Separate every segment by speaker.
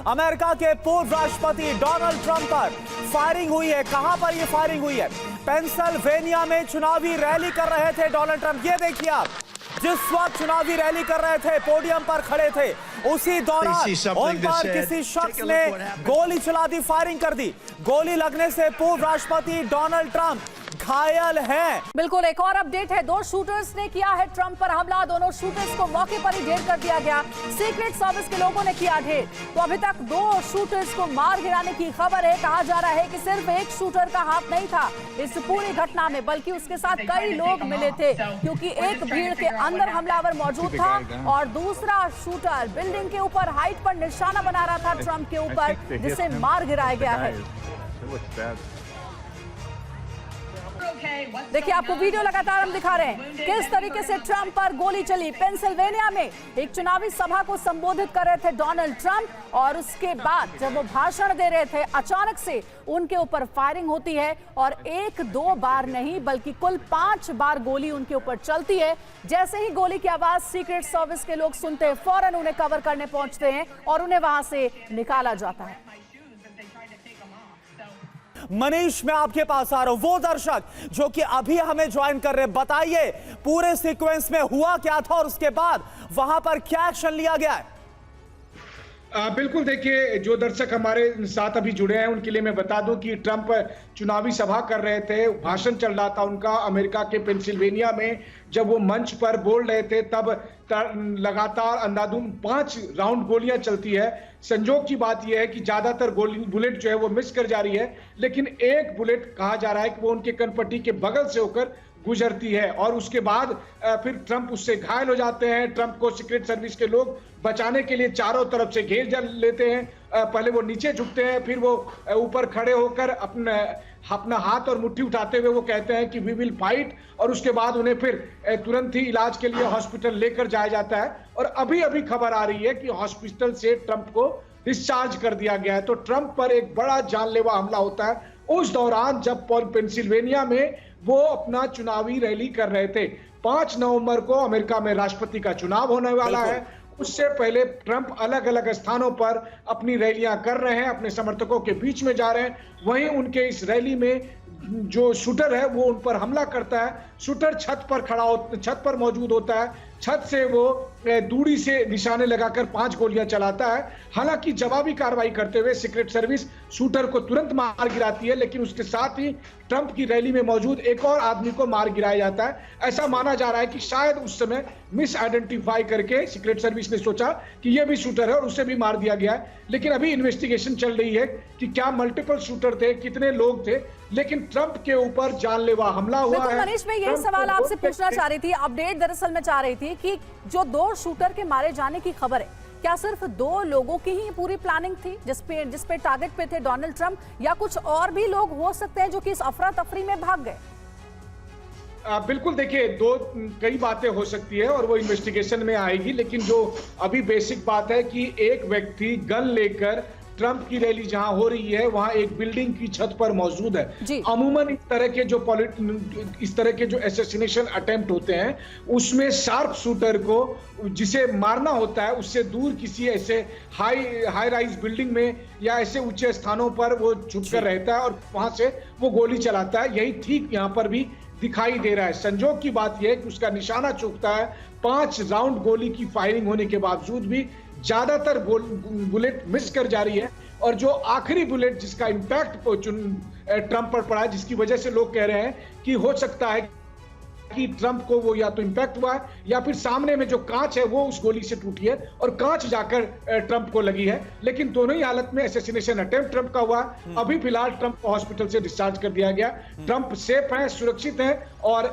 Speaker 1: America के पूर्व राष्ट्रपति डोनाल्ड ट्रंप पर फायरिंग हुई है। कहां पर यह फायरिंग हुई है? पेंसिल्वेनिया में चुनावी रैली कर रहे थे डोनाल्ड ट्रंप। ये देखिए आप, जिस वक्त चुनावी रैली कर रहे थे, पोडियम पर खड़े थे, उसी दौरान उन पर किसी शख्स ने गोली चला दी, फायरिंग कर दी। गोली लगने से पूर्व राष्ट्रपति डोनाल्ड ट्रंप घायल हैं।
Speaker 2: बिल्कुल, एक और अपडेट है। 2 शूटर्स ने किया है ट्रंप पर हमला। दोनों शूटर्स को मौके पर ही ढेर कर दिया गया। सीक्रेट सर्विस के लोगों ने किया ढेर। तो अभी तक 2 शूटर्स को मार गिराने की खबर है। कहा जा रहा है कि सिर्फ एक शूटर का हाथ नहीं था इस पूरी घटना में, बल्कि उसके साथ कई लोग मिले थे, क्योंकि एक भीड़ के अंदर हमलावर मौजूद था और दूसरा शूटर बिल्डिंग के ऊपर हाइट पर निशाना बना रहा था ट्रंप के ऊपर, जिसे मार गिराया गया है। देखिए, आपको वीडियो लगातार हम दिखा रहे हैं किस तरीके से ट्रंप पर गोली चली। पेंसिल्वेनिया में एक चुनावी सभा को संबोधित कर रहे थे डोनाल्ड ट्रंप, और उसके बाद जब वो भाषण दे रहे थे, अचानक से उनके ऊपर फायरिंग होती है और 1-2 बार नहीं बल्कि कुल 5 बार गोली उनके ऊपर चलती है। जैसे ही गोली की आवाज सीक्रेट सर्विस के लोग सुनते हैं, फौरन उन्हें कवर करने पहुंचते हैं और उन्हें वहां से निकाला जाता है।
Speaker 1: मनीष, मैं आपके पास आ रहा हूं। वो दर्शक जो कि अभी हमें ज्वाइन कर रहे हैं, बताइए पूरे सीक्वेंस में हुआ क्या था और उसके बाद वहां पर क्या एक्शन लिया गया है?
Speaker 3: बिल्कुल, देखिए, जो दर्शक हमारे साथ अभी जुड़े हैं उनके लिए मैं बता दूं कि ट्रंप चुनावी सभा कर रहे थे, भाषण चल रहा था उनका अमेरिका के पेंसिल्वेनिया में। जब वो मंच पर बोल रहे थे तब लगातार अंधाधुंध 5 राउंड गोलियां चलती है। संजोग की बात यह है कि ज्यादातर बुलेट जो है वो मिस कर जा रही है, लेकिन एक बुलेट कहा जा रहा है कि वो उनके कनपट्टी के बगल से होकर गुजरती है और उसके बाद फिर ट्रंप उससे घायल हो जाते हैं। ट्रंप को सीक्रेट सर्विस के लोग बचाने के लिए चारों तरफ से घेर लेते हैं। पहले वो नीचे झुकते हैं, फिर वो ऊपर खड़े होकर अपना हाथ और मुट्ठी उठाते हुए वो कहते हैं कि वी विल फाइट, और उसके बाद उन्हें फिर तुरंत ही इलाज के लिए हॉस्पिटल लेकर जाया जाता है। और अभी अभी खबर आ रही है कि हॉस्पिटल से ट्रंप को डिस्चार्ज कर दिया गया है। तो ट्रंप पर एक बड़ा जानलेवा हमला होता है उस दौरान जब पेंसिल्वेनिया में वो अपना चुनावी रैली कर रहे थे। 5 नवंबर को अमेरिका में राष्ट्रपति का चुनाव होने वाला है। उससे पहले ट्रंप अलग अलग स्थानों पर अपनी रैलियां कर रहे हैं, अपने समर्थकों के बीच में जा रहे हैं। वहीं उनके इस रैली में जो शूटर है वो उन पर हमला करता है। शूटर छत पर मौजूद होता है। छत से वो दूरी से निशाने लगाकर 5 गोलियां चलाता है। हालांकि जवाबी कार्रवाई करते हुए सीक्रेट सर्विस शूटर को तुरंत मार गिराती है, लेकिन उसके साथ ही ट्रंप की रैली में मौजूद एक और आदमी को मार गिराया जाता है। ऐसा माना जा रहा है कि शायद उस समय मिस आइडेंटिफाई करके सीक्रेट सर्विस ने सोचा कि यह भी शूटर है और उसे भी मार दिया गया है। लेकिन अभी इन्वेस्टिगेशन चल रही है कि क्या मल्टीपल शूटर थे, कितने लोग थे, लेकिन ट्रंप के ऊपर जानलेवा हमला हुआ है।
Speaker 2: मनीष, मैं यही सवाल आपसे पूछना चाह रही थी। अपडेट दरअसल मैं चाह रही थी कि जो 2 शूटर के मारे जाने की खबर है, क्या सिर्फ 2 लोगों की ही पूरी प्लानिंग थी जिसपे टारगेट पे थे डोनाल्ड ट्रंप, या कुछ और भी लोग हो सकते हैं जो कि इस अफरा तफरी में भाग गए?
Speaker 3: बिल्कुल, देखिए, कई बातें हो सकती है और वो इन्वेस्टिगेशन में आएगी, लेकिन जो अभी बेसिक बात है कि एक व्यक्ति गन लेकर ट्रंप की रैली जहां हो रही है वहां एक बिल्डिंग की छत पर मौजूद है। अमूमन इस तरह के जो असैसिनेशन अटेम्प्ट होते हैं उसमें शार्प शूटर को जिसे मारना होता है उससे दूर किसी ऐसे हाई राइज बिल्डिंग में या ऐसे ऊंचे स्थानों पर वो छुपकर रहता है और वहां से वो गोली चलाता है। यही ठीक यहां पर भी दिखाई दे रहा है। संजोग की बात यह है कि उसका निशाना चूकता है। 5 राउंड गोली की फायरिंग होने के बावजूद भी ज्यादातर बुलेट मिस कर जा रही है, और जो आखिरी बुलेट जिसका इंपैक्ट ट्रंप पर पड़ा है, जिसकी वजह से लोग कह रहे हैं कि हो सकता है कि ट्रंप को वो या तो इंपैक्ट हुआ है या फिर सामने में जो कांच है वो उस गोली से टूटी है और कांच जाकर ट्रंप को लगी है। लेकिन दोनों ही हालत में असैसिनेशन अटेम्प्ट ट्रंप का हुआ। अभी फिलहाल ट्रंप को हॉस्पिटल से डिस्चार्ज कर दिया गया। ट्रंप सेफ हैं, सुरक्षित हैं और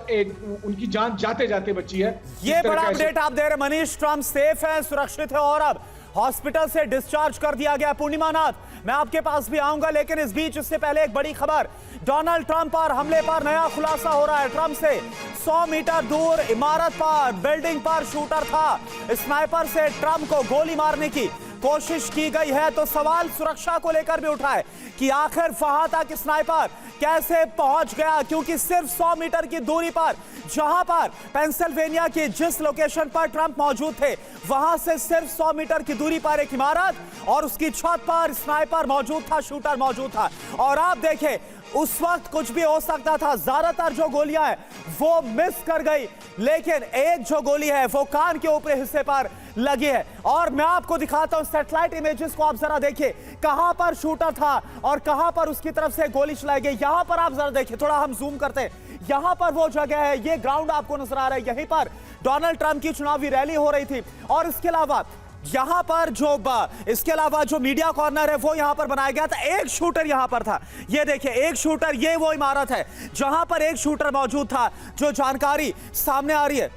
Speaker 3: उनकी जान जाते जाते बची है।
Speaker 1: ये बड़ा अपडेट आप दे रहे मनीष। ट्रंप सेफ है, सुरक्षित है और अब हॉस्पिटल से डिस्चार्ज कर दिया गया। पूर्णिमा नाथ, मैं आपके पास भी आऊंगा, लेकिन इस बीच इससे पहले एक बड़ी खबर। डोनाल्ड ट्रंप और हमले पर नया खुलासा हो रहा है। ट्रंप से 100 मीटर दूर इमारत पर, बिल्डिंग पर शूटर था। स्नाइपर से ट्रंप को गोली मारने की कोशिश की गई है, तो सवाल सुरक्षा को लेकर भी उठा है कि आखिर वहां तक स्नाइपर कैसे पहुंच गया, क्योंकि सिर्फ 100 मीटर की दूरी पर, जहां पर पेंसिल्वेनिया के जिस लोकेशन पर ट्रंप मौजूद थे, वहां से सिर्फ 100 मीटर की दूरी पर एक इमारत और उसकी छत पर स्नाइपर मौजूद था, शूटर मौजूद था। और आप देखें, उस वक्त कुछ भी हो सकता था। ज्यादातर जो गोलियां हैं वो मिस कर गई, लेकिन एक जो गोली है वो कान के ऊपरी हिस्से पर लगी है। और मैं आपको दिखाता हूं सैटेलाइट इमेजेस को, आप जरा देखिए कहां पर शूटर था और कहां पर उसकी तरफ से गोली चलाई गई। यहां पर आप जरा देखिए, थोड़ा हम जूम करते हैं, यहां पर वो जगह है, ये ग्राउंड आपको नजर आ रहा है, यहीं पर डोनाल्ड ट्रंप की चुनावी रैली हो रही थी। और इसके अलावा यहां पर जो मीडिया कॉर्नर है वो यहां पर बनाया गया था। एक शूटर यहां पर था, ये देखिए एक शूटर, ये वो इमारत है जहां पर एक शूटर मौजूद था, जो जानकारी सामने आ रही है।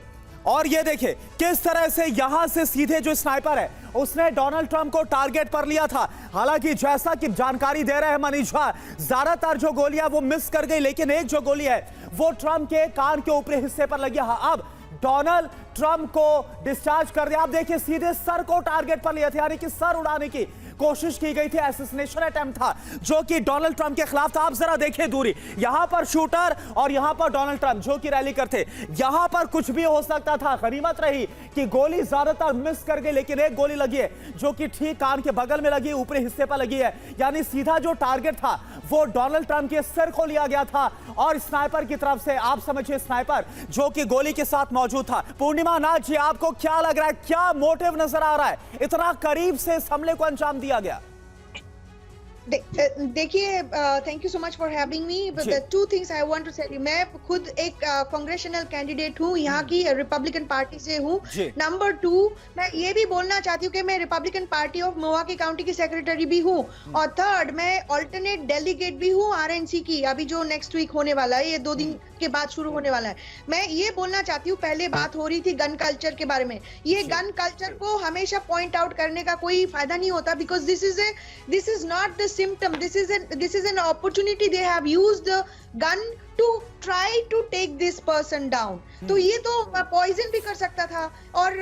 Speaker 1: और ये देखिए किस तरह से यहां से सीधे जो स्नाइपर है उसने डोनाल्ड ट्रंप को टारगेट पर लिया था। हालांकि जैसा कि जानकारी दे रहे हैं मनीष झा, ज्यादातर जो गोलियां वो मिस कर गई, लेकिन एक जो गोली है वो ट्रंप के कान के ऊपरी हिस्से पर लगी। अब डोनाल्ड ट्रंप को डिस्चार्ज कर दिया। आप देखिए सीधे सर को टारगेट पर लिया था, यानी कि सर उड़ाने की कोशिश की गई थी। असैसिनेशन अटेम्प्ट था जो कि डोनाल्ड ट्रंप के खिलाफ था। आप जरा देखिए दूरी, यहां पर शूटर और यहां पर डोनाल्ड ट्रंप जो कि रैली करते, यहां पर कुछ भी हो सकता था। गनीमत रही कि गोली ज्यादातर मिस कर गई, लेकिन एक गोली लगी है जो कि ठीक कान के बगल में लगी, ऊपरी हिस्से पर लगी है, यानी सीधा जो टारगेट था वो डोनाल्ड ट्रंप के सिर को लिया गया था। और स्नाइपर की तरफ से, आप समझिए स्नाइपर जो कि गोली के साथ मौजूद था। पूर्णिमा नाथ जी, आपको क्या लग रहा है, क्या मोटिव नजर आ रहा है, इतना करीब से इस हमले को अंजाम दिया गया?
Speaker 4: देखिए, thank you so much for having me. The two things I want to tell you, मैं खुद एक कांग्रेशनल कैंडिडेट हूँ, यहाँ की रिपब्लिकन पार्टी से हूँ। नंबर 2, मैं ये भी बोलना चाहती हूँ कि मैं Republican party of Milwaukee county की सेक्रेटरी भी हूँ। और थर्ड, मैं ऑल्टरनेट डेलीगेट भी हूँ आरएनसी की, अभी जो नेक्स्ट वीक होने वाला है, ये 2 दिन के बाद शुरू होने वाला है। मैं ये बोलना चाहती हूँ, पहले बात हो रही थी गन कल्चर के बारे में, ये गन कल्चर को हमेशा पॉइंट आउट करने का कोई फायदा नहीं होता, because this is not the symptom, this is an opportunity they have used the gun to try to take this person down। तो ये तो पॉइजन भी कर सकता था, और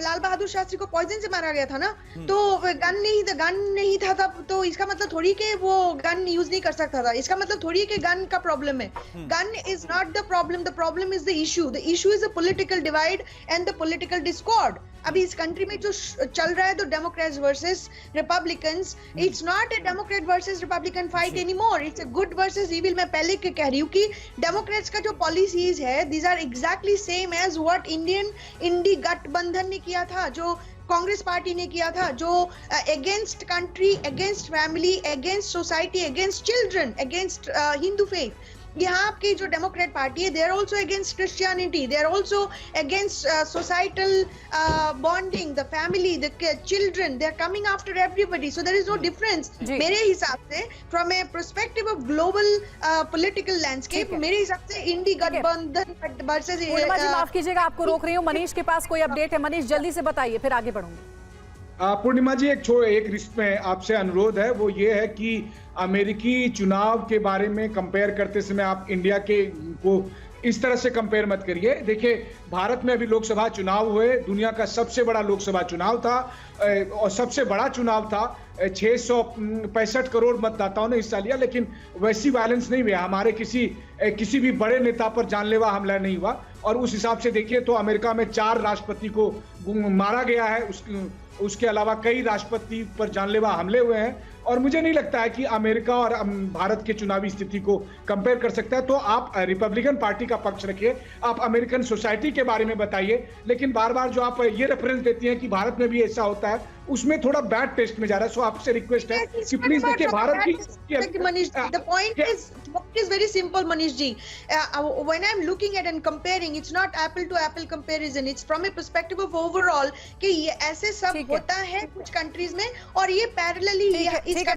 Speaker 4: लाल बहादुर शास्त्री को पॉइजन से मारा गया था ना, तो गन नहीं था तब, तो इसका मतलब थोड़ी कि वो गन यूज नहीं कर सकता था, इसका मतलब थोड़ी कि गन का प्रॉब्लम है। Gun is not the problem is the issue is the political divide and the political Discord. अभी इस कंट्री में जो चल रहा है, तो Democrats versus Republicans, it's not a Democrat versus Republican fight anymore, it's a good versus evil. मैं पहले कह रही हूँ कि डेमोक्रेट्स का जो पॉलिसीज है, these are exactly same as what INDI गठबंधन ने किया था, जो कांग्रेस पार्टी ने किया था, जो against country, against family, against society, against children, against Hindu faith. यहाँ की जो डेमोक्रेट पार्टी है, they are also against Christianity, they are also against societal bonding, the family, the children, they are coming after everybody. So there is no difference मेरे हिसाब से, from a perspective of global political landscape. मेरे हिसाब से इंडी गठबंधन versus.
Speaker 2: माफ कीजिएगा, आपको रोक रही हूँ, मनीष के पास कोई अपडेट है? मनीष जल्दी से बताइए, फिर आगे बढ़ूंगी।
Speaker 3: पूर्णिमा जी, एक रिश्ते में आपसे अनुरोध है, वो ये है कि अमेरिकी चुनाव के बारे में कंपेयर करते समय आप इंडिया के को इस तरह से कंपेयर मत करिए। देखिए, भारत में अभी लोकसभा चुनाव हुए, दुनिया का सबसे बड़ा लोकसभा चुनाव था और सबसे बड़ा चुनाव था। 665 करोड़ मतदाताओं ने हिस्सा लिया, लेकिन वैसी वायलेंस नहीं हुआ। हमारे किसी भी बड़े नेता पर जानलेवा हमला नहीं हुआ। और उस हिसाब से देखिए तो अमेरिका में 4 राष्ट्रपति को मारा गया है, उसके अलावा कई राष्ट्रपति पर जानलेवा हमले हुए हैं। और मुझे नहीं लगता है कि अमेरिका और भारत के चुनावी स्थिति को कंपेयर कर सकता है। तो आप रिपब्लिकन पार्टी का पक्ष रखिए, आप अमेरिकन सोसाइटी के बारे में बताइए, लेकिन बार बार जो आप ये रेफरेंस देती हैं कि भारत में भी ऐसा होता है, उसमें थोड़ा बैड टेस्ट में जा रहा है। सो आपसे रिक्वेस्ट है कि प्लीज देखिए, भारत की
Speaker 4: Manish, the point is very simple, Manish ji. When I'm looking at and comparing, it's not apple to apple comparison. It's from a perspective of overall कि ये ऐसे सब होता है कुछ कंट्रीज में, और ये पैरेलली